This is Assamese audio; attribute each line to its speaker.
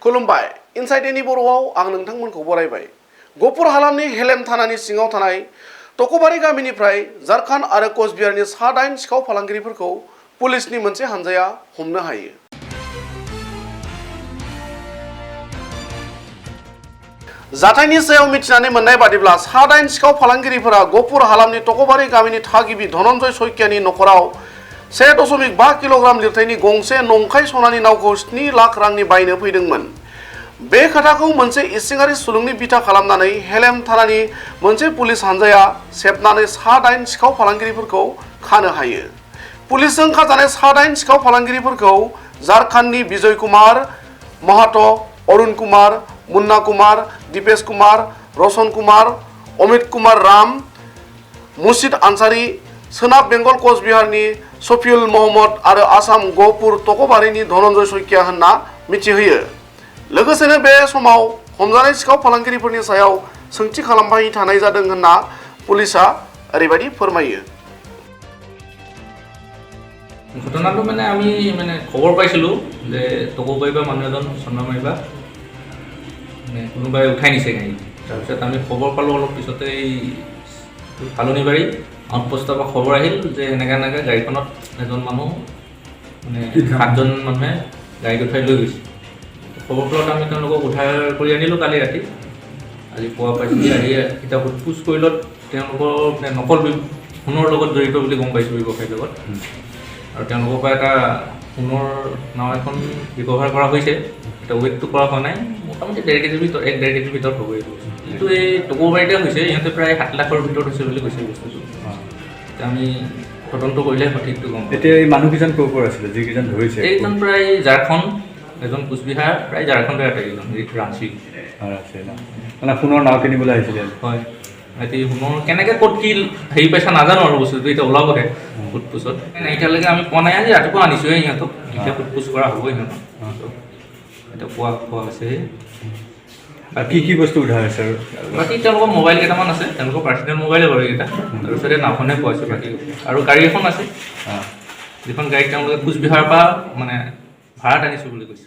Speaker 1: खुलुमबाय इनसाइड एनि बर'आव आं नोंथांमोनखौ बरायबाय गहपुर हालामनि हेलेम थानानि सिङाव थानाय टकबारि गामिनिफ्राय झारखंड आरो कचबिहारनि सा-8 सिखाव फालांगिरिफोरखौ पुलिसनि मोनसे हानजाया हमनो हायो। जाथायनि सायाव मिथिनानै मोननाय बादिब्ला सा-8 सिखाव फालांगिरिफोरा गहपुर हालामनि टकबारि गामिनि थागिबि धनन्जय सयकियानि नखराव 1.5 किल'ग्राम लिरथायनि गंसे नंखाय सनानि नावखौ 7 लाख रांनि बायनो फैदोंमोन। बे खोथाखौ मोनसे इसिङारि सुलुंनि बिथा खालामनानै हेलेम थानानि मोनसे पुलिस हानजाया सेबनानै सा-8 सिखाव फालांगिरिफोरखौ खानो हायो। पुलिसजों खाजानाय सा-8 सिखाव फालांगिरिफोरखौ झारखंडनि विजय कुमार महातो, अरुण कुमार, मुन्ना कुमार, दीपेश कुमार, रोशन कुमार, अमित कुमार राम, मुर्शिद आनसारी, सोनाब बेंगल कचबिहारनि शफिउल महम्मद आरो आसाम गहपुर टकबारिनि धनन्जय सयकिया होनना मिथिहोयो। लोगोसेनो बे समाव हमजानाय सिखाव फालांगिरिफोरनि सायाव सोंथि खालामबाय थानाय जादों होनना पुलिसा ओरैबायदि फोरमायो।
Speaker 2: ঘটনাটো আমি খবৰ পাইছিলোঁ যে টকবাৰী মানুহ এজন চন্দা মাৰিবা কোনোবাই উঠাই নিছে গাড়ী। তাৰপিছত আমি খবৰ পালোঁ অলপ পিছতে এই কালনিবাৰী আউটপোষ্টৰ পৰা খবৰ আহিল যে এনেকৈ গাড়ীখনত এজন মানুহ 7জন মানুহে গাড়ীত উঠাই লৈ গৈছে। খবৰ ফলত আমি তেওঁলোকক উদ্ধাৰ কৰি আনিলোঁ কালি ৰাতি। আজি পুৱা পাইছোঁ আহি এতিয়া সোধ-পোছ কৰিলত তেওঁলোকৰ নকল সোণৰ লগত জড়িত বুলি গম পাইছোঁ ব্যৱসায়ীৰ লগত। আৰু তেওঁলোকৰ পৰা এটা সোণৰ নাও এখন ব্যৱহাৰ কৰা হৈছে। এটা ৱেইটটো কৰা হোৱা নাই, মোটামুটি 1.5 কেজিৰ ভিতৰত 1.5 কেজিৰ ভিতৰত হ'ব এইটো। কিন্তু এই টকবাৰীতে হৈছে, ইহঁতে প্ৰায় 7 লাখৰ ভিতৰত হৈছে বুলি কৈছে বস্তুটো। আমি তদন্ত কৰিলে সঠিকটো গম পাম।
Speaker 3: এতিয়া এই মানুহকেইজন ক'ৰ পৰা আছিলে যিকেইজন ধৰিছে?
Speaker 2: এইজন প্ৰায় ঝাৰখণ্ড, এজন কোচবিহাৰ, প্ৰায় ঝাৰখণ্ডৰ এজন ৰাঁচী
Speaker 3: আছে ন, মানে সোণৰ নাও কিনিবলৈ আহিছিলে।
Speaker 2: হয়, এতিয়া সোণৰ কেনেকৈ ক'ত কি হেৰি পাইছা নাজানো আৰু বস্তুটো এতিয়া ওলাবহে সোধ-পোছত। এতিয়ালৈকে আমি পোৱা নাই, আজি ৰাতিপুৱা আনিছোঁহে সিহঁতক। এতিয়া সোধ-পোছ কৰা হ'ব সিহঁতক, এতিয়া পোৱা হৈছে।
Speaker 3: বাকী কি বস্তু উদ্ধাৰ হৈছে? আৰু
Speaker 2: বাকী তেওঁলোকৰ মোবাইল কেইটামান আছে, তেওঁলোকৰ পাৰ্চনেল মোবাইলে বাৰু এইকেইটা। তাৰপিছতে নাওখনে পোৱাইছে বাকী, আৰু গাড়ী এখন আছে যিখন গাড়ীত তেওঁলোকে কোচবিহাৰৰ পৰা ভাড়াত আনিছোঁ বুলি কৈছে।